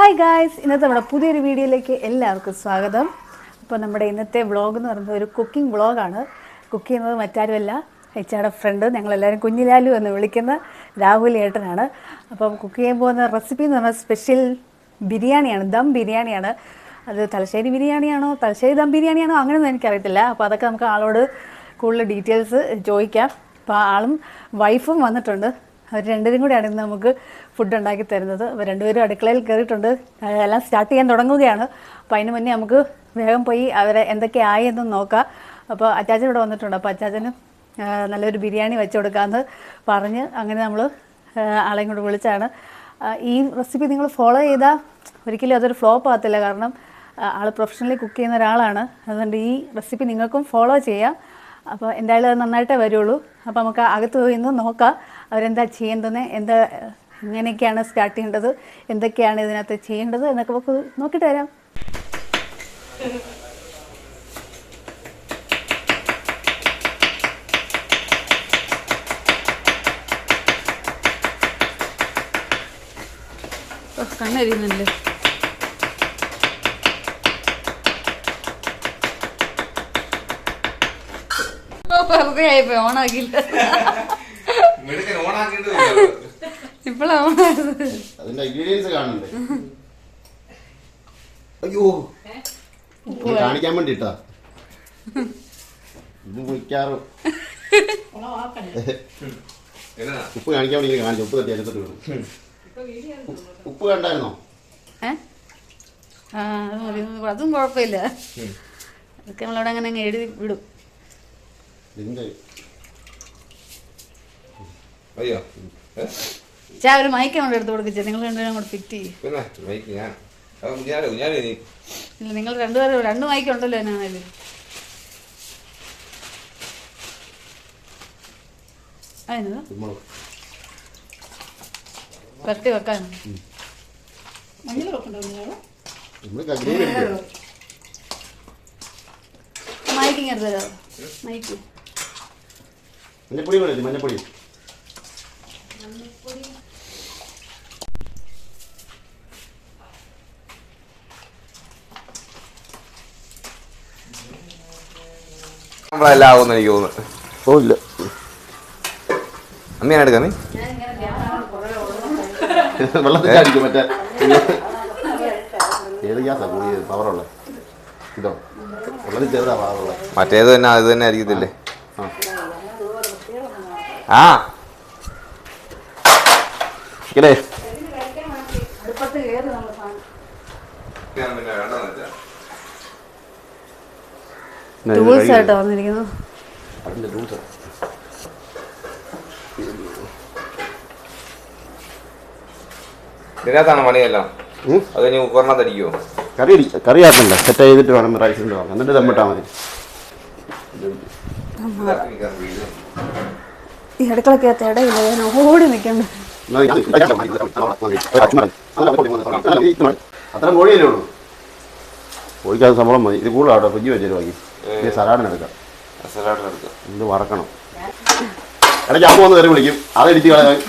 Hi guys, ഇന്നത്തെ നമ്മുടെ പുതിയൊരു വീഡിയോയിലേക്ക് എല്ലാവർക്കും സ്വാഗതം. അപ്പോൾ നമ്മുടെ ഇന്നത്തെ വ്ളോഗ് എന്ന് പറയുന്നത് ഒരു കുക്കിംഗ് വ്ളോഗാണ്. കുക്ക് ചെയ്യുന്നത് മറ്റാരുമല്ല, ഹെച്ചാടെ ഫ്രണ്ട്, ഞങ്ങളെല്ലാവരും കുഞ്ഞിലാലു എന്ന് വിളിക്കുന്ന രാഹുൽ ഏട്ടനാണ്. അപ്പം കുക്ക് ചെയ്യാൻ പോകുന്ന റെസിപ്പി എന്ന് പറഞ്ഞാൽ സ്പെഷ്യൽ ബിരിയാണിയാണ്, ദം ബിരിയാണിയാണ്. അത് തലശ്ശേരി ബിരിയാണിയാണോ തലശ്ശേരി ദം ബിരിയാണിയാണോ അങ്ങനെയൊന്നും എനിക്കറിയത്തില്ല. അപ്പോൾ അതൊക്കെ നമുക്ക് ആളോട് കൂടുതൽ ഡീറ്റെയിൽസ് ചോദിക്കാം. അപ്പോൾ ആളും വൈഫും വന്നിട്ടുണ്ട്. അവർ രണ്ടുപേരും കൂടിയാണ് ഇന്ന് നമുക്ക് ഫുഡ് ഉണ്ടാക്കി തരുന്നത്. അപ്പോൾ രണ്ടുപേരും അടുക്കളയിൽ കയറിയിട്ടുണ്ട്, എല്ലാം സ്റ്റാർട്ട് ചെയ്യാൻ തുടങ്ങുകയാണ്. അപ്പോൾ അതിന് മുന്നേ നമുക്ക് വേഗം പോയി അവരെ എന്തൊക്കെ ആയി എന്ന് നോക്കാം. അപ്പോൾ അച്ചാച്ചൻ ഇവിടെ വന്നിട്ടുണ്ട്. അപ്പോൾ അച്ചാച്ചന് നല്ലൊരു ബിരിയാണി വെച്ച് കൊടുക്കാമെന്ന് പറഞ്ഞ് അങ്ങനെ നമ്മൾ ആളെയും കൂടെ വിളിച്ചാണ്. ഈ റെസിപ്പി നിങ്ങൾ ഫോളോ ചെയ്താൽ ഒരിക്കലും അതൊരു ഫ്ലോപ്പ് ആകത്തില്ല. കാരണം ആൾ പ്രൊഫഷണലി കുക്ക് ചെയ്യുന്ന ഒരാളാണ്. അതുകൊണ്ട് ഈ റെസിപ്പി നിങ്ങൾക്കും ഫോളോ ചെയ്യാം. അപ്പോൾ എന്തായാലും അത് നന്നായിട്ടേ വരുള്ളൂ. അപ്പോൾ നമുക്ക് അകത്ത് പോയി ഒന്ന് നോക്കാം അവരെന്താ ചെയ്യേണ്ടത്, എങ്ങനെയൊക്കെയാണ് സ്റ്റാർട്ട് ചെയ്യേണ്ടത്, എന്തൊക്കെയാണ് ഇതിനകത്ത് ചെയ്യേണ്ടത് എന്നൊക്കെ നമുക്ക് നോക്കിയിട്ട് വരാം. കണ്ണരിയുന്നുണ്ട്. വെറുതെ ആയിപ്പോയി, ഓണാക്കില്ല. ഇപ്പോഴാണ് അയ്യോ കാണിക്കാൻ വേണ്ടിട്ടാ ഉപ്പ് കാണിക്കാൻ വേണ്ടി കാണിച്ചു. ഉപ്പ് തട്ടി അടുത്തിട്ട് വീണു. ഉപ്പ് കണ്ടായിരുന്നോ? അതും കുഴപ്പമില്ല. അതൊക്കെ നമ്മളവിടെ അങ്ങനെ അങ്ങ് എഴുതി വിടും. ഒരു മൈക്ക് നമ്മൾ എടുത്ത് കൊടുക്കിച്ചേ. നിങ്ങൾ രണ്ടുപേരും കൂടെ ഫിറ്റ് ചെയ്യും. ഇല്ല, നിങ്ങൾ രണ്ടുപേരും രണ്ട് മൈക്ക് ഉണ്ടല്ലോ എന്നാണേലും. അതിന് കട്ടി വെക്കാൻ മൈക്കിങ് എടുത്തോ. മൈക്ക് മഞ്ഞപ്പൊടി വേണം. മഞ്ഞപ്പൊടി നമ്മളെല്ലാം ആവുമെന്ന് എനിക്ക് തോന്നുന്നു. ഓ ഇല്ല, അമ്മ ഞാൻ എടുക്കാം. വെള്ളത്തിൽ ചാടിക്കും. മറ്റേ ഏത് ഗ്യാസാ പവറുള്ള ഇതോ? വെള്ളത്തിൽ ചെറുതാ പവറുള്ള. മറ്റേത് തന്നെ അത് തന്നെ ആയിരിക്കത്തില്ലേ? ആ ഇല്ലേ ടൂൾസ് ആയിട്ടോ വന്നിരിക്കുന്നു. അതിന്റെ ടൂൾസ് ഇതിനകത്താണ് പണിയല്ലോ. അത് കഴിഞ്ഞ് കുക്കറിനകത്തടിക്കുമോ? കറി ആക്കണ്ട, സെറ്റ് ചെയ്തിട്ട് വേണം റൈസിൻ്റെ വാങ്ങാം. എന്നിട്ട് ദമ്മിട്ടാൽ മതി. ഈ അടുക്കളക്കകത്ത് ഇടയില്ല, ഞാൻ ഓടി നിൽക്കണ്ട. അത്ര കോഴിയല്ലേ ഉള്ളൂ. കോഴിക്കകത്ത് ശമ്പളം മതി. ഇത് കൂടുതലാട്ടോ. ഫ്രിഡ്ജ് വെച്ചാൽ ബാക്കി ഇത് സലാഡിനെടുക്കാം. ഇത് വറക്കണം. ഇടയ്ക്ക് അമ്മ വന്ന് കറി വിളിക്കും, അതെടുത്ത് കളയാൻ.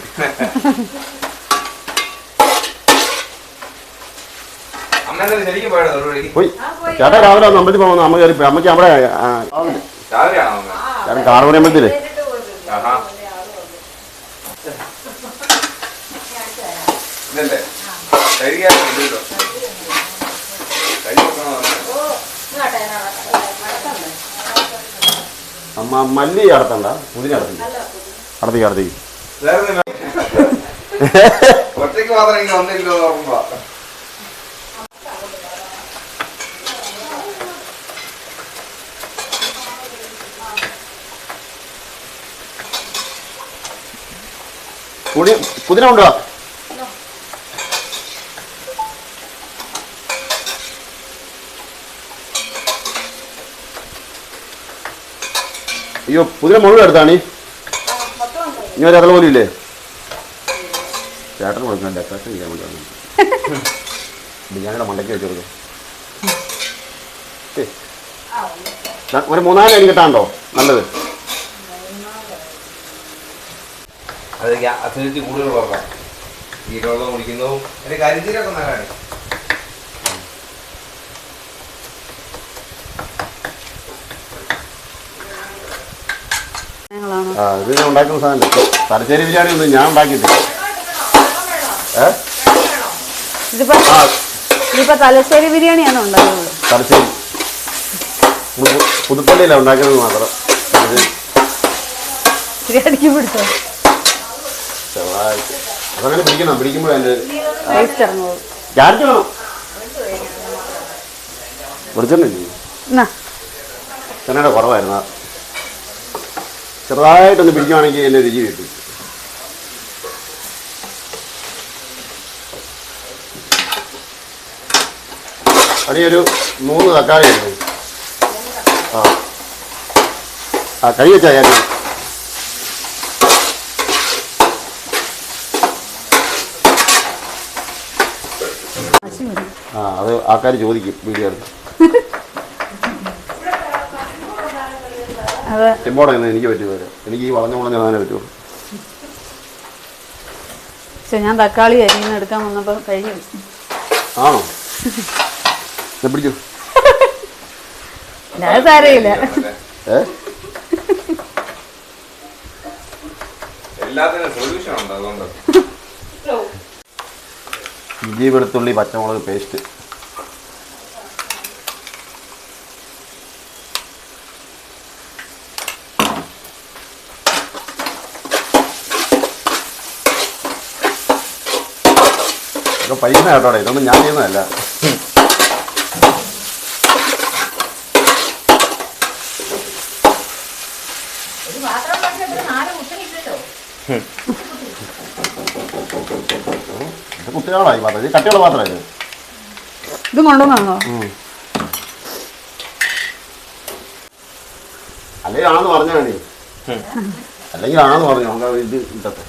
പോയി ചേട്ടാ രാവിലെ വന്ന് അമ്പലത്തിൽ പോകുന്ന അമ്മ കയറി. അമ്മയ്ക്ക് അവിടെ കാറുപണി അമ്പലത്തില് അമ്മ മല്ലി അടത്തണ്ട, പുതിന അടത്തില്ല. അടത്തേക്ക് ഒറ്റയ്ക്ക് മാത്രം എനിക്ക് വന്നില്ലോ. പുതിന കൊണ്ടുവാ. അയ്യോ, പുതിന മുഴുവൻ എടുത്താണ്. ഇനി ഒരു അതള പോലും ഇല്ലേ? ചേട്ടൻ കൊടുക്കാൻ ഡെക്കറേഷൻ ചെയ്യാൻ വേണ്ടി ബിരിയാണിയുടെ മണ്ടയ്ക്ക് വെച്ച് കൊടുക്കും. ഒരു 3-4 അരി കിട്ടാണ്ടോ? നല്ലത്. അത് അസിഡിറ്റി കൂടുതൽ പോകാം. ജീരകം കുടിക്കുന്നതും അതിന്റെ കരിഞ്ചീരൊക്കെ നല്ലതാണ്. ഉള്ളതാണോ? ആ ഇത് ഞാൻ ഉണ്ടാക്കുന്ന സാധനം തലശ്ശേരി ബിരിയാണി ഒന്നും ഞാൻ ഉണ്ടാക്കിയിട്ടില്ല. ഇതിപ്പോ തലശ്ശേരി ബിരിയാണിയാണോ ഉണ്ടാക്കുന്നത്? തലശ്ശേരി പുതുപ്പള്ളിയിലാണ് ഉണ്ടാക്കുന്നത് മാത്രം. ബിരിയാണിക്ക് പിടിച്ചോ? അതങ്ങനെ പിടിക്കണം, പിടിക്കുമ്പോൾ അതിൻ്റെ ടേസ്റ്റ് ഇറങ്ങുമോ? ചാടിക്കണം. വെളിച്ചെണ്ണയില്ലേ ചെന്നൈയുടെ കുറവായിരുന്നു. ചെറുതായിട്ടൊന്ന് പിടിക്കുവാണെങ്കിൽ എൻ്റെ രുചി കിട്ടും. അടിയൊരു 3 തക്കാളി ഉണ്ട്. ആ കൈ വെച്ചാൽ ഞാൻ അത് ആൾക്കാർ ചോദിക്കും വീഡിയോ എടുത്ത്. ചെമ്പോടെ എനിക്ക് പറ്റുമല്ലോ. എനിക്ക് ഈ വളഞ്ഞ അങ്ങനെ പറ്റുള്ളൂ. ഞാൻ തക്കാളി അരിഞ്ഞ് എടുക്കാൻ വന്നപ്പോൾ കഴിഞ്ഞു. ആണോ? പിടിച്ചു സാരയില്ല. ഇഞ്ചി വെളുത്തുള്ളി പച്ചമുളക് പേസ്റ്റ്. ഇതൊക്കെ പൈസ കേട്ടോടെ, ഇതൊന്നും ഞാൻ ചെയ്യുന്നതല്ല. കുട്ടികളായി പാത്രം, ഇത് കട്ടിയുള്ള പാത്രമല്ലേ? ഇതും കൊണ്ടുവന്നോ? അല്ലെങ്കിൽ ആണെന്ന് പറഞ്ഞാ മതി. അല്ലെങ്കിൽ ആണെന്ന് പറഞ്ഞു ഇത് ഇട്ടത്തെ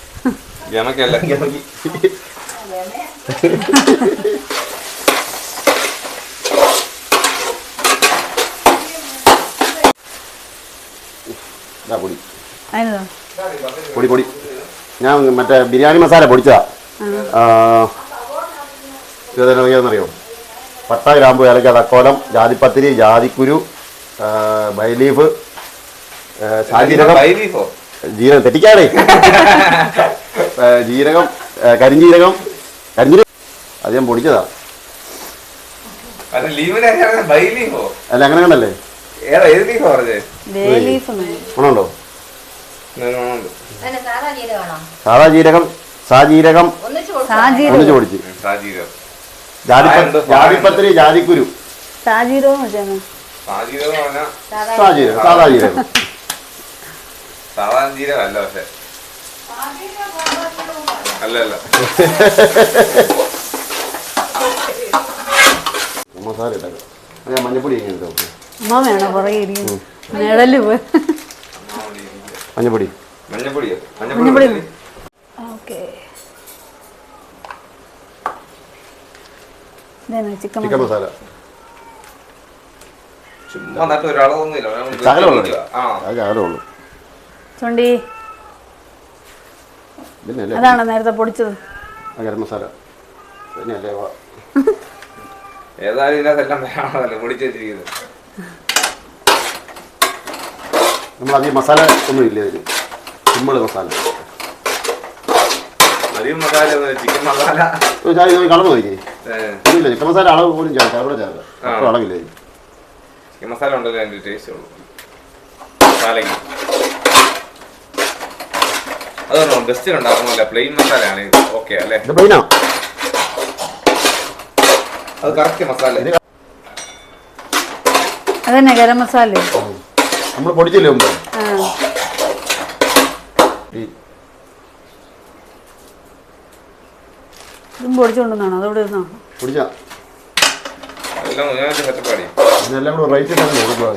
പൊടി പൊടി പൊടി ഞാൻ മറ്റേ ബിരിയാണി മസാല പൊടിച്ചതാ. ഇതെന്നറിയോ? പട്ട, ഗ്രാമ്പു, ഏലക്ക, തക്കോലം, ജാതിപ്പത്തിരി, ജാതിക്കുരു, ബൈ ലീഫ്, ജീരകം, തെറ്റിക്കാടേ, ജീരകം, കരിഞ്ജീരകം അത് ഞാൻ പൊടിച്ചതാ. അല്ല അങ്ങനെ കണ്ടല്ലേ? ഗുണമുണ്ടോ? സാധാ ജീരകം, സാജീരകം ഒന്നിച്ച് പൊടിച്ച്, ജാതിപ്പത്തിരി, ജാതിക്കുരു, സാജീരകം, സാധാ ജീരകം. സാധാരണ ജീരകമല്ല, പക്ഷെ അല്ലല്ല മസാല ഇട്ടേക്കാം. ഞാൻ മഞ്ഞപ്പൊടി എങ്ങനെ അമ്മ വേണോ പുറകെ ഇരിക്കുന്നു? മെഡല് പോയി. മഞ്ഞപ്പൊടി മഞ്ഞപ്പൊടിയോ? മഞ്ഞപ്പൊടി ഓക്കെ. ചിക്കൻ മസാല ചുമ്മാ നട്ട് ഒരളവൊന്നുമില്ല. ശകലമുള്ളൂ. ചുണ്ടി അതാണോ നേരത്തെ പൊടിച്ചത്? ഗരം മസാല പിന്നെയല്ലേ? ഏതായാലും ഇതിനകത്തെല്ലാം വേണമല്ലോ പൊടിച്ച് വെച്ചിരിക്കുന്നത്. നമ്മളധികം മസാല ഒന്നും ഇല്ല ഇതിന്, സിമ്പിൾ മസാല. അധികം മസാല, ചിക്കൻ മസാല കളവ് നോക്കി ഇല്ല. ചിക്കൻ മസാല അളവ് പോലും ചേർക്കാം, അവിടെ ചേർക്കാം, അളവില്ല. ചിക്കൻ മസാല ഉണ്ടല്ലോ അതിൻ്റെ ടേസ്റ്റ് ഉള്ളൂ. മസാലയ്ക്ക് അതൊന്നും ബെസ്റ്റ് ഉണ്ടാക്കുന്നില്ല. പ്ലെയിൻ മസാലയാണ് ഓക്കെ അല്ലേ? ഇത് പ്ലെയിനാ, അത് കറക്റ്റ് മസാല. അതന്നെ ഗരം മസാല നമ്മൾ പൊടിച്ചില്ലേ മുമ്പ്? ഇതും പൊടിച്ചുകൊണ്ടെന്നാണോ അതോടെ ഇരുന്നോ? പൊടിച്ചാ എല്ലാം സെറ്റപ്പാടി ഇതെല്ലാം കൂടെ റൈറ്റ് ഇട്ടാണ് കൊടുക്കുക.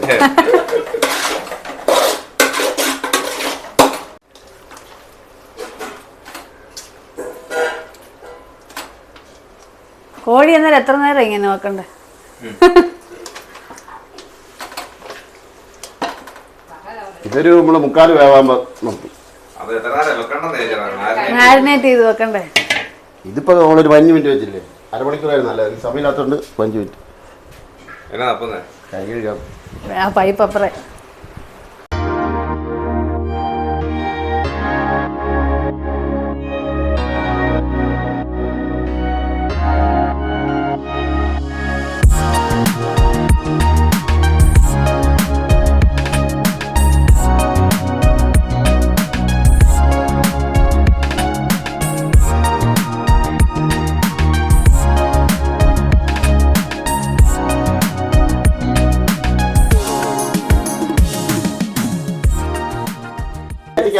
കോഴി എന്നാലും എത്ര നേരം ഇങ്ങനെ വെക്കണ്ടേ? ഇതൊരു നമ്മള് 3/4 വേവാകുമ്പോ നോക്കും. മാരിനേറ്റ് ചെയ്ത് വെക്കണ്ടേ? ഇതിപ്പോ നമ്മളൊരു 5 മിനിറ്റ് വെച്ചില്ലേ? അരമണിക്കൂറായിരുന്നു നല്ലത്. സമയമില്ലാത്തോണ്ട് 5 മിനിറ്റ്. കൈ കഴുകാം. ആ പൈപ്പ് അപ്പറേ.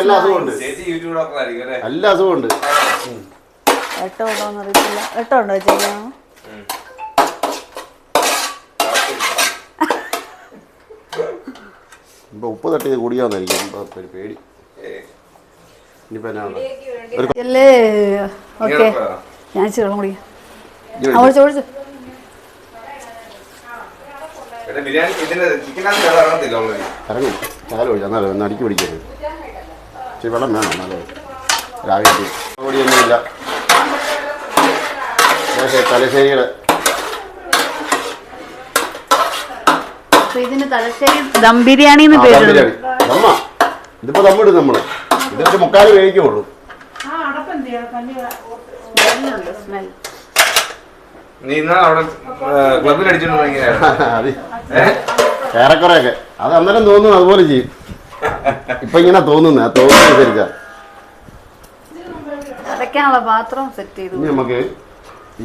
എല്ലാ അസുഖമുണ്ട്. ചേച്ചി യൂട്യൂബ് ഡോക്ടർ ആയിരിക്കും അല്ലേ? എല്ലാ അസുഖമുണ്ട്. എട്ടോ ഉണ്ടോന്ന് അറിയത്തില്ല. എട്ടോ ഉണ്ടോ ചെയ്യാമോ? ഇപ്പൊ ഉപ്പ് തട്ടിയത് കൂടിയാന്നായിരിക്കും ഒരു പേടി. ഇനിയിപ്പോ എന്നാ അല്ലേ? ഓക്കെ, ഞാൻ ഇച്ചിരി വെള്ളം കുടിക്കാം. ഓടിച്ചു ഓടിച്ചു. ബിരിയാണി ഇതിന്റെ ചിക്കനകത്ത് ഇറങ്ങത്തില്ല ഓൾറെഡി. ഇറങ്ങും. ചാല ഒഴിച്ചു എന്നാലും ഒന്ന് അടുക്കി പിടിക്കരുത്. ഇച്ചിരി വെള്ളം വേണം എന്നാലും രാവിലെ പൊടിയൊന്നുമില്ല. തലശ്ശേരിയുടെ ഇതിന് തലശ്ശേരി ദം ബിരിയാണി പേര്. ദമ്മ ഇതിപ്പോ ദമ്മിടും നമ്മള്. ഇതിന്റെ മുക്കാല് വേവിക്കുള്ളൂ. നീ ഇന്നാ അവിടെ ക്ലബിൽ അടിച്ചിട്ടുണ്ടെങ്കിൽ ഏറെക്കുറെയൊക്കെ അത് അന്നേരം തോന്നുന്നു അതുപോലെ ചെയ്യും. ഇപ്പൊ ഇങ്ങനെ തോന്നുന്നു തോന്നുന്നതനുസരിച്ചാ. അതൊക്കെയാണല്ലോ പാത്രം സെറ്റ് ചെയ്തു. ഇനി നമുക്ക്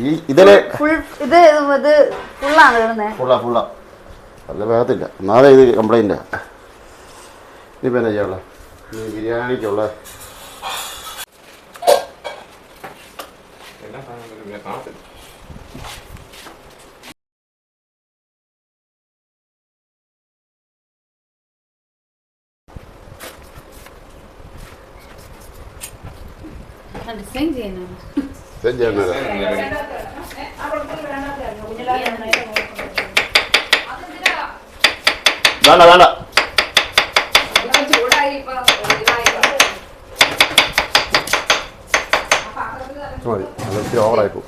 ഈ ഇതില് ഇത് ഫുള്ളാണ് ഇടുന്നത്. ഫുള്ള നല്ല വേഗത്തില്ല. ഒന്നാമതെ ഇത് കംപ്ലൈൻറ്റാ. ഇനിയിപ്പോൾ എന്നാ ചെയ്യാനുള്ള ബിരിയാണിക്കുള്ള ഡിസൈൻ ചെയ്യാനാണ്. വേണ്ട വേണ്ട മതി. അതൊക്കെ ഓവറായിപ്പോ.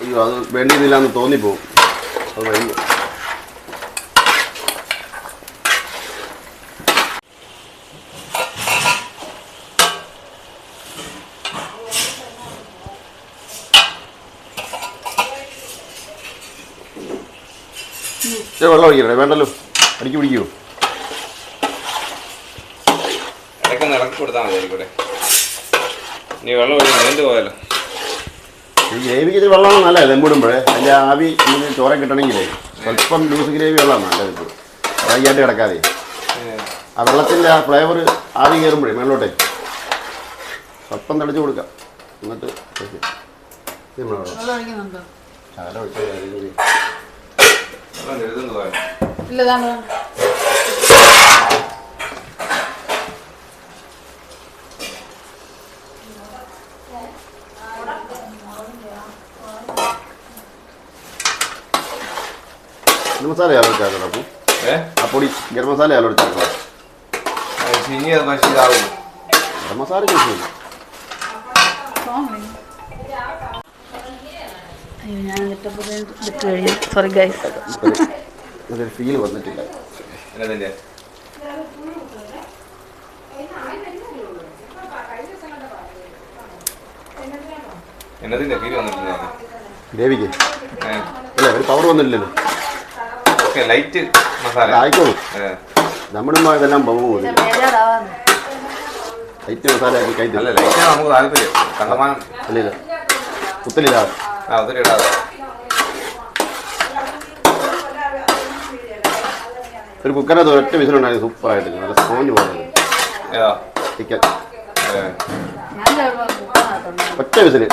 അയ്യോ അത് വേണ്ടിയില്ലാന്ന് തോന്നിപ്പോവും. അത് കഴിഞ്ഞു. വെള്ളം ഒഴിക്കണേ? വേണ്ടല്ലോ, അടിക്ക് പിടിക്കുമോ? ഇടയ്ക്കൊന്ന് ഇളക്കി കൊടുത്താൽ മതി. കൂടെ നീ വെള്ളം ഒഴിക്കും നീണ്ടു പോയാലോ. ഈ ഗ്രേവിക്ക് ഇത് വെള്ളമാണ് നല്ലത്. ദമ്മിടുമ്പോഴേ അതിൻ്റെ ആവി ഇങ്ങനെ ചോര കിട്ടണമെങ്കിലേ സ്വല്പം ലൂസ് ഗ്രേവി വെള്ളമാണ് നല്ലത്. ഇപ്പോൾ ഡ്രൈ ആയിട്ട് കിടക്കാതെ ആ വെള്ളത്തിൻ്റെ ആ ഫ്ലേവർ ആവി കയറുമ്പോഴേ മേളോട്ടേ സ്വല്പം തളിച്ച് കൊടുക്കാം. എന്നിട്ട് ചാല ഒഴിച്ചാൽ മസാല ആലോ ചേർക്കണം. ആ പൊടി ഗരം മസാല ആലോ ചേർക്കണം. ഗരം മസാല ചോദിച്ചു. സോറി ഗൈസ്, അതൊരു ഫീൽ വന്നിട്ടില്ല. ഗ്രേവിക്ക് അല്ലേ ഒരു പവർ വന്നില്ലല്ലോ. ലൈറ്റ് മസാല ആയിക്കോളൂ. നമ്മളിമ്മ ഇതെല്ലാം പോകും. ലൈറ്റ് മസാല ആക്കി കഴിച്ചു. അല്ല ലൈറ്റാണ് നമുക്ക് താല്പര്യം. കണ്ടമാനം അല്ല കുത്തലില്ലാതെ ഒത്തിരി ഇടാതെ ഒരു കുക്കറിനകത്ത് ഒറ്റ വിസിലുണ്ടായിരുന്നു. സൂപ്പറായിട്ട് നല്ല സ്പോഞ്ച് പോലെ ചിക്കൻ. ഒറ്റ വിസില്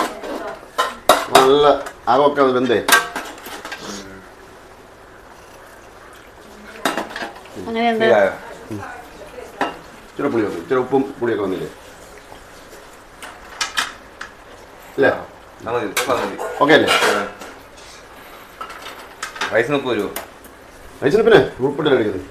നല്ല ആകൊക്കെ അത് വെന്തേ. ഇച്ചിരി പുളി വന്നു. ഇച്ചിരി ഉപ്പും പുളിയൊക്കെ വന്നില്ലേ? അല്ലേ? ഓക്കെ അല്ലേ? റൈസിന് ഉപ്പ് വരുമോ? റൈസിന് പിന്നെ ഉപ്പിട്ടല്ലേ കഴിക്കുന്നത്.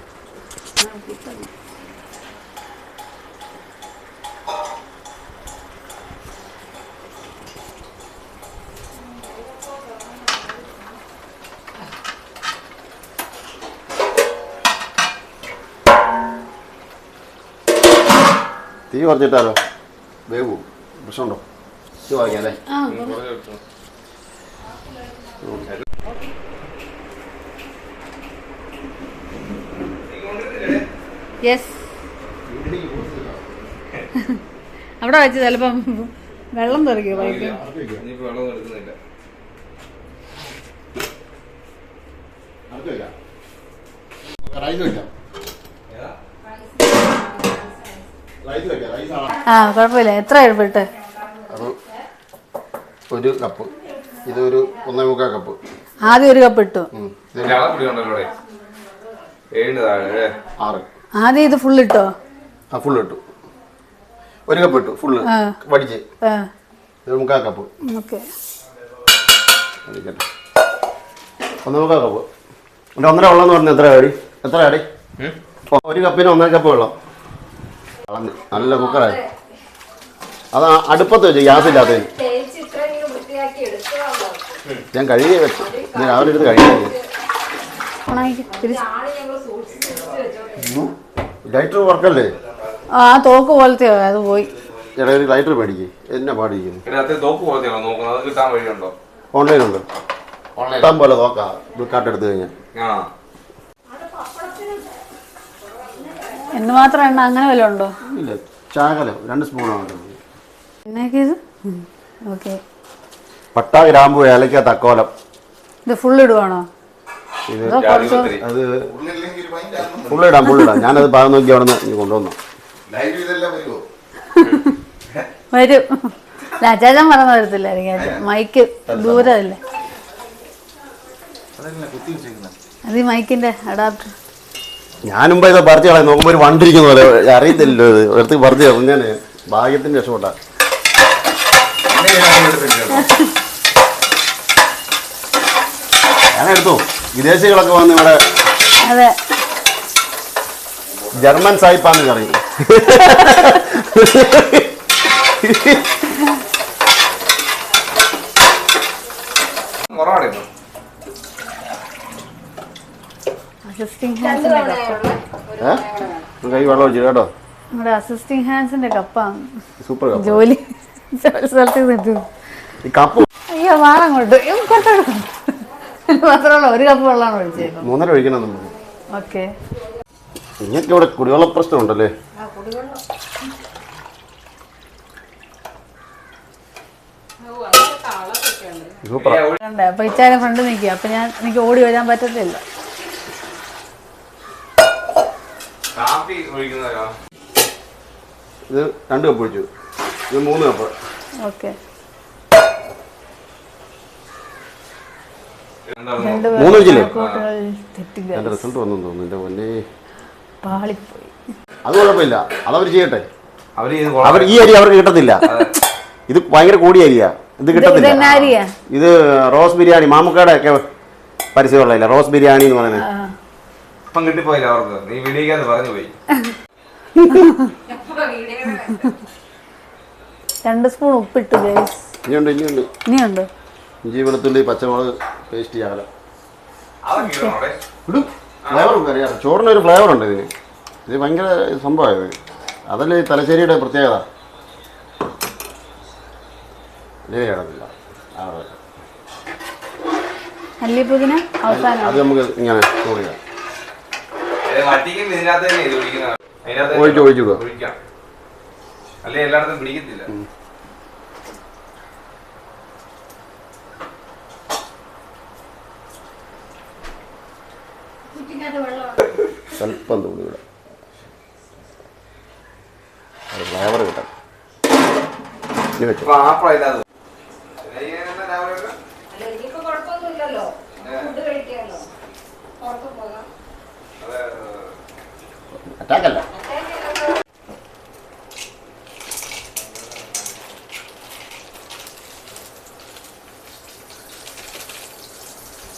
തീ കുറച്ചിട്ടാലോ വേവൂ? പ്രശ്നമുണ്ടോ? തീ വാങ്ങിക്കാം അല്ലേ? യെസ്, അവിടെ വെച്ച് ചിലപ്പം വെള്ളം തെറിക്കും. വെള്ളം എടുക്കുന്നില്ല. റൈസ് വെക്കാം. ആ കുഴപ്പമില്ല. എത്ര എഴുതിട്ട്? അത് 1 കപ്പ്. ഇതൊരു 1.25 കപ്പ്. ആദ്യം 1 കപ്പ് ഇട്ടു. 6. ആദ്യം ഇത് ഫുൾ ഇട്ടോ? ആ ഫുൾ ഇട്ടു. 1 കപ്പ് ഇട്ടു ഫുള്ള് വടിച്ച്. ഇത് 3/4 കപ്പ്. ഓക്കെ. 1.25 കപ്പ്. 1.5 വെള്ളം എന്ന് പറഞ്ഞാൽ എത്ര അടി? 1 കപ്പിന് 1.5 കപ്പ് വെള്ളം. നല്ല കുക്കറായി. അത് അടുപ്പത്ത് വെച്ച് ഗ്യാസ് ഇല്ലാത്തതിന്. ഞാൻ കഴുകി വെച്ചു. ഞാൻ രാവിലെ എടുത്ത് കഴിക്കാൻ. ലൈറ്റർ വർക്കല്ലേ? ആ തോക്ക് പോലത്തെയോ അത് പോയി. ചേട്ടാ ഒരു ലൈറ്റർ മേടിക്കേ. എന്നാ പാടിക്കുന്നു? ഓൺലൈനുണ്ട്. ഇഷ്ടം പോലെ നോക്കാം. ഫ്ലിപ്കാർട്ട് എടുത്തു കഴിഞ്ഞാൽ. എന്തുമാത്രം എണ്ണ അങ്ങനെ വല്ലതും ഉണ്ടോ? ഇല്ല, ശകലം 2 സ്പൂണാണ്. എന്നൊക്കെ ഇത്? ഓക്കെ. പട്ട, ഗ്രാമ്പു, ഏലക്ക, തക്കോലം. ഇത് ഫുൾ ഇടുവാണോ? ഇത് അത് ഫുള്ളിടാം. ഞാനത് പാകം നോക്കി അവിടെ നിന്ന് കൊണ്ടുവന്നു. വരും. അച്ചാച്ചൻ പറഞ്ഞ വരത്തില്ലായിരിക്കും. മൈക്ക് ദൂരമല്ലേ? അത് ഈ മൈക്കിന്റെ അഡാപ്റ്റർ. ഞാനുമ്പോ ഇത് പറിച്ച് കളയാൻ നോക്കുമ്പോ ഒരു വണ്ടിരിക്കുന്ന പോലെ അറിയത്തില്ലല്ലോ. ഇത് എടുത്ത് പറിച്ച് ഞാൻ ഭാഗ്യത്തിന് രക്ഷപ്പെട്ടാ. ഞാനെടുത്തു. വിദേശികളൊക്കെ വന്ന് ഇവിടെ അതെ ജർമ്മൻ സായിപ്പാന്ന് പറയും. അസിസ്റ്റിംഗ് ഹാൻഡ്സിന്റെ കപ്പ. കൈ വെള്ളം ഒഴിച്ചു കേട്ടോ. നമ്മുടെ അസിസ്റ്റിംഗ് ഹാൻഡ്സിന്റെ കപ്പാണ്. Super cup. ജോലി സ്ഥലത്ത് കിട്ടും. ഈ കപ്പ് അയ്യോ വാറങ്ങോട്ട് മാത്രമല്ല 1 കപ്പ് വെള്ളമാണ് ഒഴിച്ചേക്കുന്നത്. 3.5 ഒഴിക്കണം നമ്മൾ. ഓക്കെ. നിങ്ങൾക്ക് ഇവിടെ കുടിവെള്ള പ്രശ്നം ഉണ്ടല്ലേ? അപ്പൊ ഇച്ചാരെ ഫ്രണ്ട് നിൽക്കുക. അപ്പൊ എനിക്ക് ഓടി വരാൻ പറ്റത്തില്ല. ഇത് 2 കപ്പ് ഒഴിച്ചു. ഇത് 3 കപ്പ്. ഓക്കെ. 3 ഒഴിച്ചില്ലേ? എൻ്റെ റിസൾട്ട് വന്നു തോന്നുന്നു. എൻ്റെ പൊന്നെ പാളിപ്പോയി. അത് കുഴപ്പമില്ല. അതവർ ചെയ്യട്ടെ. അവർ ഈ അരി അവർക്ക് കിട്ടത്തില്ല. ഇത് ഭയങ്കര കൂടിയ അരിയാ. ഇത് കിട്ടത്തില്ല. ഇത് റോസ് ബിരിയാണി മാമുക്കയുടെ ഒക്കെ പരിചയമുള്ള റോസ് ബിരിയാണി എന്ന് പറയുന്നത്. ഇപ്പം കിട്ടിപ്പോയില്ല അവർക്ക്. നീ വീഡിയോക്കാന്ന് പറഞ്ഞു പോയി. 2 സ്പൂൺ ഉപ്പിട്ടു. ഇനിയുണ്ട്. ഇനിയുണ്ട്. ഇഞ്ചി, വെളുത്തുള്ളി, പച്ചമുളക് പേസ്റ്റ് ചെയ്യാതെ ഇടും. ഫ്ലേവർ അറിയാം. ചോറിനൊരു ഫ്ലേവർ ഉണ്ട് ഇതിന്. ഇത് ഭയങ്കര സംഭവമായത്. അതല്ലേ ഈ തലശ്ശേരിയുടെ പ്രത്യേകത. കിടന്നില്ല. മല്ലിപ്പുതിന അവസാനം അത് നമുക്ക് ഇങ്ങനെ ചോറിയാം. ഒഴിച്ചു ഒഴിച്ചിടുക. അല്ലെ എല്ലായിടത്തും പിടിക്കത്തില്ല. സ്വല്പം തൂടി ഇവിടെ ഫ്ലേവർ കിട്ടാം. ഇനി വെച്ചു. അറ്റാക്കല്ല.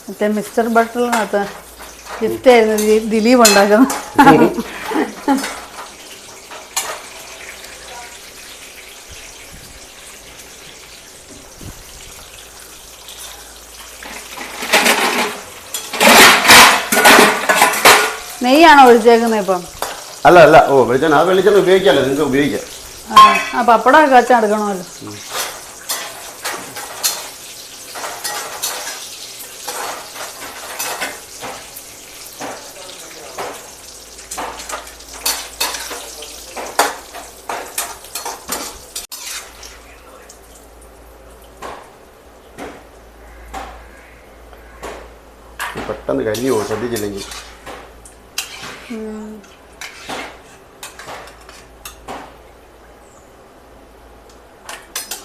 മറ്റേ മിസ്റ്റർ ബട്ടറിനകത്ത് ഗിഫ്റ്റ് ആയിരുന്നു ദിലീപ് ഉണ്ടാക്കുന്നത്. നെയ്യാണോ ഒഴിച്ചേക്കുന്നത് ഇപ്പം? അല്ല. ഓ വെളിച്ചെണ്ണ. അത് വെളിച്ചെണ്ണ ഉപയോഗിക്കാമല്ലോ. നിങ്ങൾക്ക് ഉപയോഗിക്കാം. ആ പപ്പടമൊക്കെ വെച്ചാൽ എടുക്കണമല്ലോ. പെട്ടെന്ന് കരിഞ്ഞു പോകും ശ്രദ്ധിച്ചില്ലെങ്കിൽ.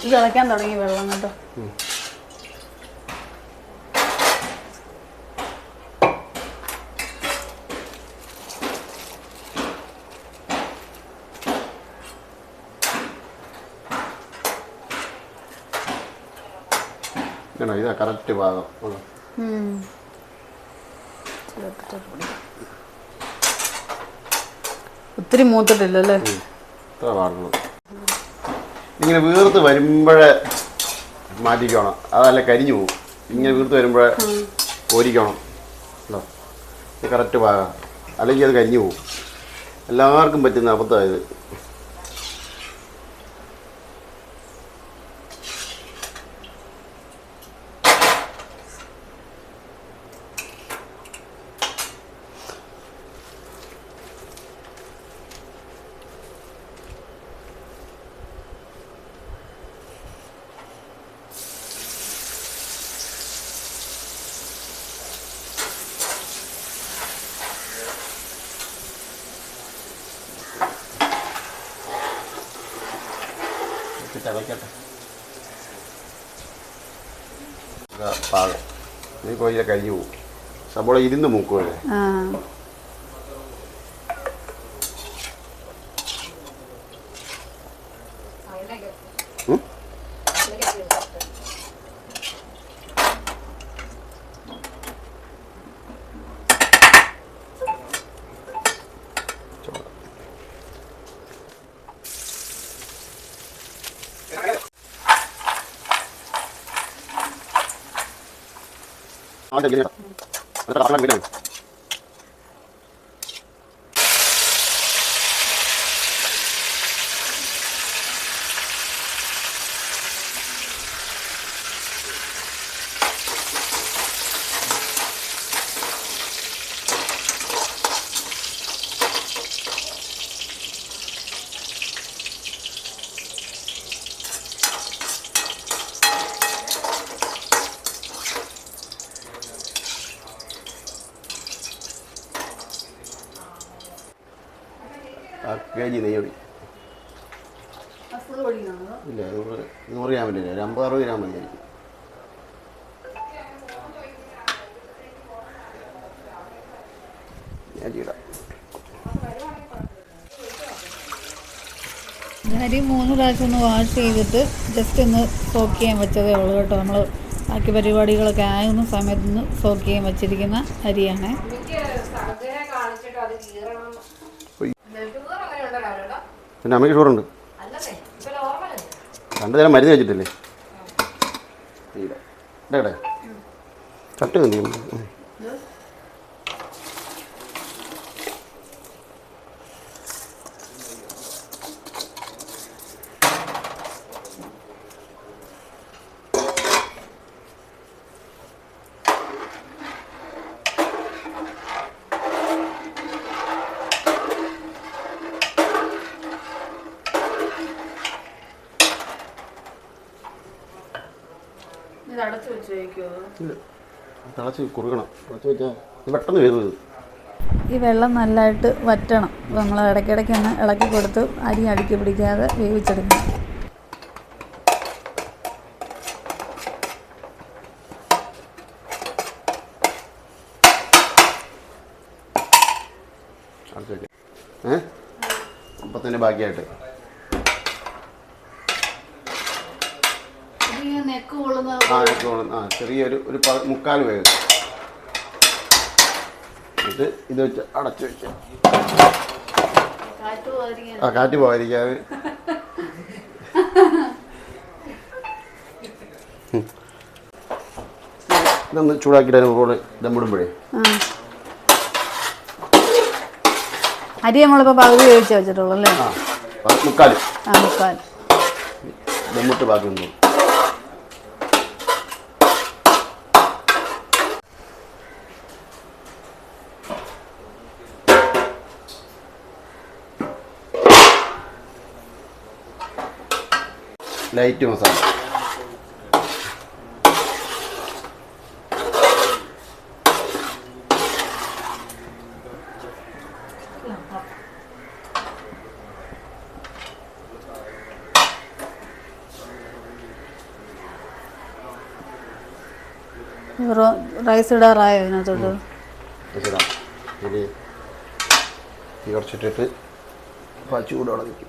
ഇത് തിളയ്ക്കാൻ തുടങ്ങി വെള്ളം കേട്ടോ. ഇതാ കറക്റ്റ് ഭാഗം. ഒത്തിരി മൂത്തിട്ടില്ലല്ലേ? ഇത്ര പാടുള്ളൂ. ഇങ്ങനെ വീർത്ത് വരുമ്പോഴേ മാറ്റിക്കണം, അതല്ല കരിഞ്ഞു പോകും. ഇങ്ങനെ വീർത്ത് വരുമ്പോഴേ കോരിക്കണം. ഇത് കറക്റ്റ് ഭാഗം, അല്ലെങ്കിൽ അത് കരിഞ്ഞു പോകും. എല്ലാവർക്കും പറ്റുന്ന അബദ്ധമായത്. തിളക്കട്ടെ. പാകം ഈ കോഴിയെ കരിഞ്ഞു പോകും. സബോള ഇരുന്ന് മൂക്കുമല്ലേ. KG നെയ്യൊടി ഇല്ല, 100 ഗ്രാമിൻ്റെ 50-60 ഗ്രാം മതിയായിരിക്കും. അരി 3 പ്രാവശ്യം ഒന്ന് വാഷ് ചെയ്തിട്ട് ജസ്റ്റ് ഒന്ന് സോക്ക് ചെയ്യാൻ വെച്ചതേ ഉള്ളൂ കേട്ടോ. നമ്മൾ ബാക്കി പരിപാടികളൊക്കെ ആകുന്ന സമയത്തൊന്ന് സോക്ക് ചെയ്യാൻ വെച്ചിരിക്കുന്ന അരിയാണ്. പിന്നെ അമ്മയ്ക്ക് ഷുഗറുണ്ട്. 2 നേരം മരുന്ന് വെച്ചിട്ടില്ലേ? ഇടേ ചട്ട് എന്ത് തിളച്ച് കുറുകണം. തിളച്ച് വെച്ചാൽ ഇത് പെട്ടെന്ന് വരുന്നത്. ഈ വെള്ളം നല്ലതായിട്ട് വറ്റണം. നമ്മൾ ഇടയ്ക്കിടയ്ക്ക് ഒന്ന് ഇളക്കി കൊടുത്ത് അരി അടുക്കി പിടിക്കാതെ വേവിച്ചെടുക്കണം. അപ്പത്തിൻ്റെ ബാക്കിയായിട്ട് ചെറിയൊരു 3/4 വേവ് ഇത് വെച്ച് അടച്ചു വയ്ക്കാം. കാറ്റ് പോകാതിരിക്കാതെ. ഇതൊന്ന് ചൂടാക്കിയിട്ട് പോലെ ദമ്മിടുമ്പോഴേ അരി നമ്മളിപ്പോൾ പകുതി വേവിച്ച് വെച്ചിട്ടുള്ളൂ അല്ലേ? 3/4 ദമ്മിട്ട് ബാക്കി ഒന്നും. ലൈറ്റ് മസാല റൈസ് ഇടാറായോ ഇതിനകത്തോട്ട്? ഇടാം. ഇനി തീ കുറച്ചിട്ടിട്ട് ചൂടോടെ നിൽക്കും.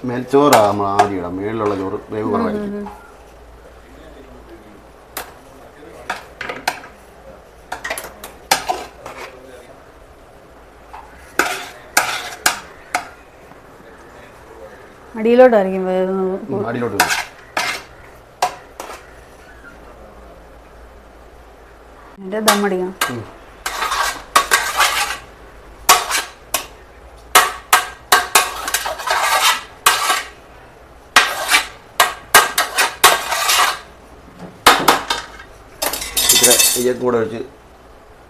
മേൽച്ചോറാണ് നമ്മൾ ആദ്യം ഇടാം. മേളിലുള്ള ചോറ് വേവ് കുറവായിരിക്കും. അടിയിലോട്ടായിരിക്കും വേവുന്നത്. അടിയിലോട്ട് വരും. എൻ്റെ ദമ്മടിക്കണം. ഇച്ചിരി നെയ്യൊക്കെ കൂടെ ഒഴിച്ച്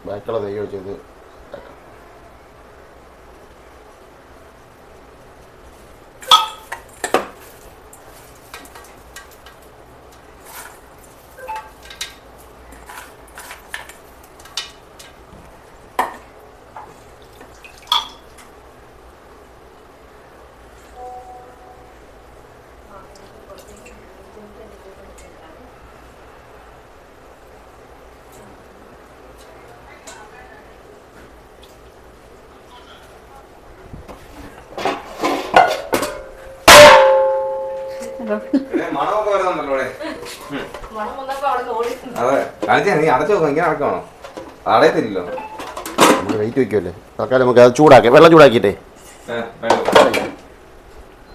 ബാക്കിയുള്ള നെയ്യ് ഒഴിച്ചത് മണമൊക്കെ വരുന്നുണ്ടല്ലോ ഇവിടെ. അതെ കാണിച്ചാ നീ അടച്ചു നോക്കാം. ഇങ്ങനെ അടക്കണോ? അടയത്തില്ലല്ലോ. നമ്മൾ വെയിറ്റ് വയ്ക്കുമല്ലേ. തൽക്കാലം നമുക്ക് അത് ചൂടാക്കാം. വെള്ളം ചൂടാക്കിയിട്ടേ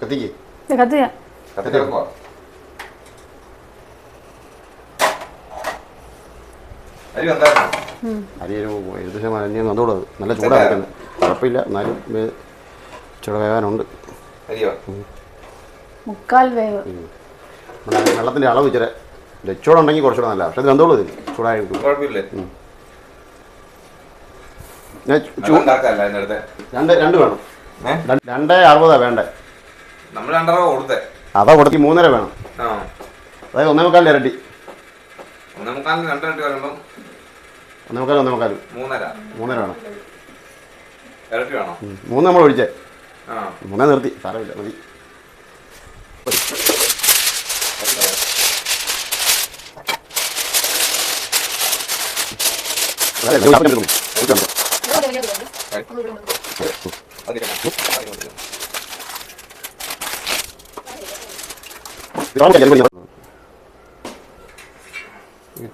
കത്തിക്ക്. കത്തിയാ കത്തിച്ചെടുക്കുക. അരി വന്നായിരുന്നു. അരി ഒരു 70% വന്നോളൂ. നല്ല ചൂടാക്കുന്നത് കുഴപ്പമില്ല. എന്നാലും ഇച്ചിരി വേവാനുണ്ട്. അരിയോ? മുക്കാൽ വേവ്. വെള്ളത്തിൻ്റെ അളവ് ഇച്ചിരി ലച്ചോടുണ്ടെങ്കിൽ കുറച്ചുകൂടെ നല്ല. പക്ഷെ അത് വെന്തോളൂ. ഇതിൽ ചൂടായി കുഴപ്പമില്ലേ? രണ്ട് വേണം. 2.60 വേണ്ടേ? നമ്മൾ 2.5 കൊടുത്തേ. അതാ കൊടുത്തി 3.5 വേണം. അതായത് 1.25 ഇരട്ടി. 1.25 2 വരുമ്പം 1.25 3.5 വേണം. ഇരട്ടി വേണോ? 3 നമ്മൾ ഒഴിച്ചേ. 3 നിർത്തി. സാരമില്ല, മതി.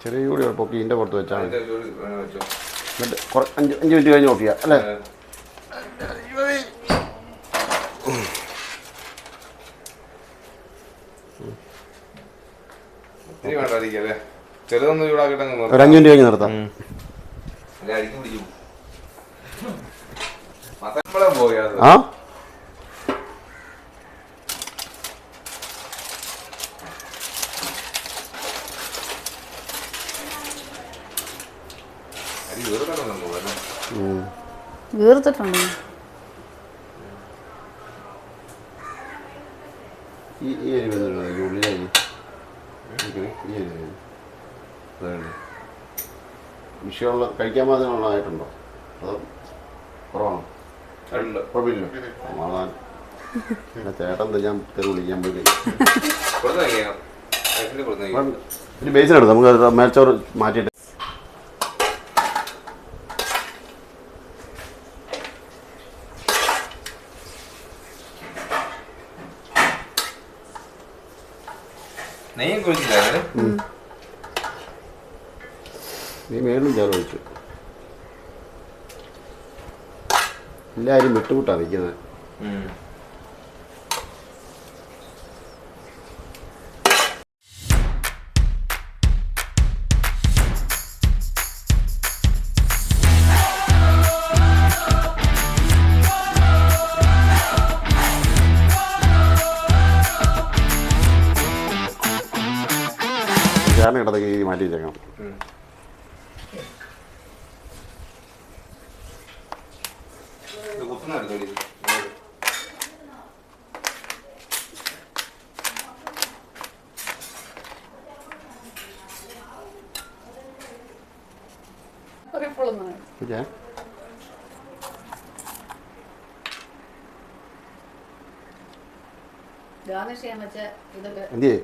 ചെറിയ കൂടി പൊക്കി ഇതിൻ്റെ പുറത്ത് വെച്ചാൽ എന്നിട്ട് 5 മിനിറ്റ് കഴിഞ്ഞ് നോക്കിയാ അല്ലേ? ചെറുതൊന്നും ചൂടാക്കിട്ട് ഒരു 5 മിനിറ്റ് കഴിഞ്ഞ് നിർത്താം. ആ വീർത്തിട്ടുണ്ടോ? ഈ അരി വന്നിട്ടുണ്ടോ? ഉള്ളിലരി ഈ അരി വിഷയമുള്ള കഴിക്കാൻ പാകത്തിനുള്ളതായിട്ടുണ്ടോ? അതോ കുറവാണോ? കുഴപ്പമില്ല. സമാധാനം. പിന്നെ ചേട്ടൻ ഞാൻ തെറി വിളിക്കാൻ പോയി. ഒരു ബേസിനെടുത്ത് നമുക്ക് മേൽച്ചോറ് മാറ്റിയിട്ട് നീ മേലും ചേർ ഒഴിച്ചു. എല്ലാവരും വിട്ടുവിട്ടാ നിൽക്കുന്നത്. ചേർന്ന് കിടന്നൊക്കെ രീതി മാറ്റി വെച്ചേക്കണം. ഓക്കെ എന്ത് ചെയ്യേ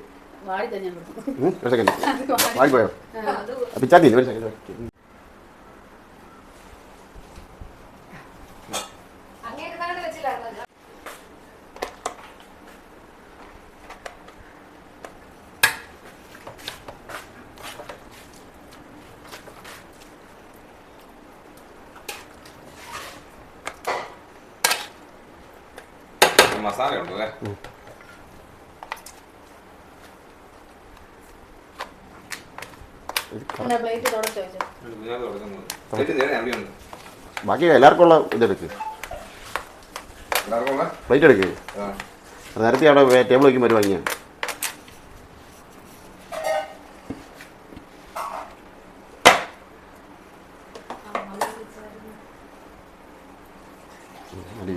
ഒരു സെക്കൻഡ് വാങ്ങിപ്പോയോ പിച്ചാത്തി ഒരു സെക്കൻഡ് മസാല ഉണ്ടല്ലേ? ബാക്കി എല്ലാവർക്കും ഉള്ള ഇതെടുക്ക് പ്ലേറ്റ് എടുക്ക് നേരത്തെ അവിടെ ടേബിൾ വയ്ക്കുമ്പോൾ ഒരു വാങ്ങിയാണ്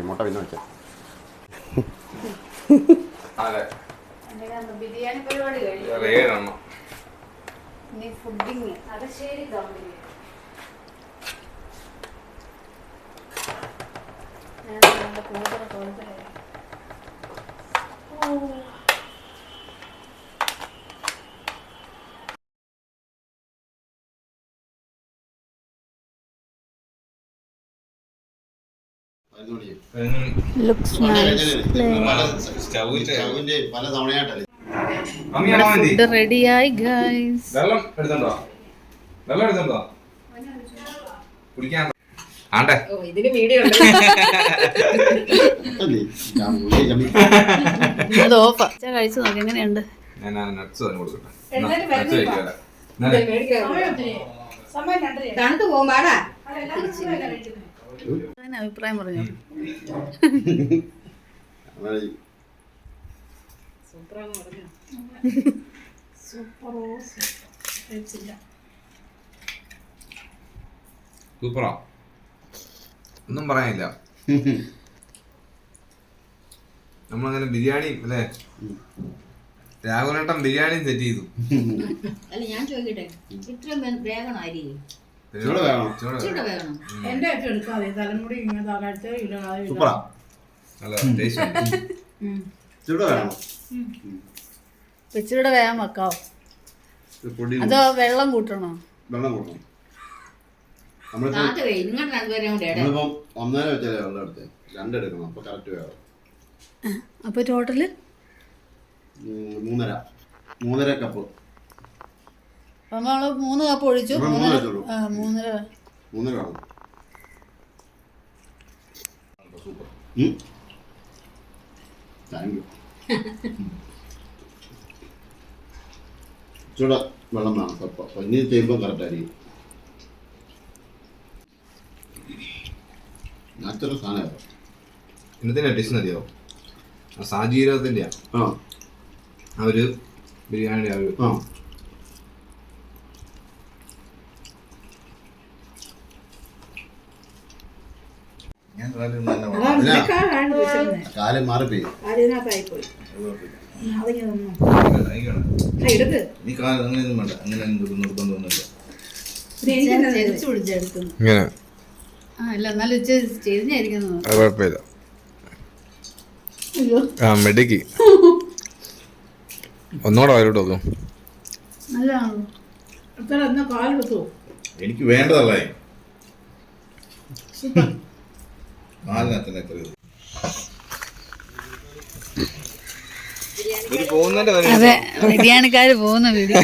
മുട്ട പിന്നെ വെച്ചാൽ ബിരിയാണി പരിപാടി കഴിഞ്ഞു. ഇനി ഫുഡിങ് അകശ്ശേരി ഗാന്ധി കൂടുതൽ കൂടുതലായി ലുക്സ് പല തവണയായിട്ടല്ലേ ഫുഡ് റെഡിയായി ഗൈസ്. വെള്ളം എടുത്തോ? വെള്ളം എടുത്തോ? കുടിക്കാൻ ആണ്ടെ ഇതിന് വീഡിയോ അത് ഓഫാ. കഴിച്ചു നോക്കി എങ്ങനെയുണ്ട്. ഞാൻ നട്ട്സ് തന്നെ കൊടുക്കട്ടെ. തണുത്ത് പോകുമ്പാടാ അങ്ങനെ അഭിപ്രായം പറഞ്ഞു. സൂപ്പറാ, ഒന്നും പറയാനില്ല. നമ്മളങ്ങനെ ബിരിയാണി അല്ലേ, രാഘവനേട്ടൻ ബിരിയാണി സെറ്റ് ചെയ്തു. അല്ല ഞാൻ ചോദിക്കട്ടെ, ഇത്ര വേഗം അരി വേണം? എന്റെ ഏറ്റവും എടുക്കാതെ തലമുടി ഇങ്ങനെ സൂപ്പറാ, നല്ല ടേസ്റ്റ് ഇച്ചിരിയുടെ വേഗം വെക്കാവോ അതോ വെള്ളം കൂട്ടണോ? വെള്ളം കൂട്ടണം. നിങ്ങളുടെ രണ്ടുപേരും കൂടെ നമ്മളിപ്പം 1.5 വെച്ചാലേ വെള്ളം എടുത്തേ, 2 എടുക്കണം. അപ്പൊ കറക്റ്റ് വേണം. അപ്പൊ ടോട്ടല് 3.5 കപ്പ്. അപ്പൊ നമ്മള് 3 കപ്പ് ഒഴിച്ചു. 3.5 വേണം. Super, thank you. ചൂട വെള്ളം വേണം സ്വപ്പം. പനീർ ചെയ്യുമ്പോൾ കറക്റ്റായിരിക്കും. നാച്ചുറൽ സാധനമാണ്. ഇന്നത്തെ ഡിഷ് അറിയോ? സാജീരകത്തിൻ്റെ ആ ഒരു ബിരിയാണിയുടെ ഒരു ആ കാലം മാറിപ്പോയി. അതിനകത്തായിപ്പോയി. എടുക്ക് ഈ കാലം അങ്ങനെയൊന്നും വേണ്ട, അങ്ങനെ നിർബന്ധമൊന്നുമില്ല. ചെരിച്ചു പിടിച്ചെടുക്കുന്നു. ഇങ്ങനെ അല്ല എന്നാലും ചെരിഞ്ഞായിരിക്കുന്നു. അത് കുഴപ്പമില്ല. ആ മെഡിക്ക് ഒന്നുകൂടെ വരോട്ട് നോക്കും. നല്ലതാണല്ലോ. എത്ര എന്നാ കാലെടുത്തു. എനിക്ക് വേണ്ടതല്ലേ കാലിനകത്തന്നെ എത്ര ഇത്. അതെ, ബിരിയാണിക്കാര് പോകുന്ന വീഡിയോ.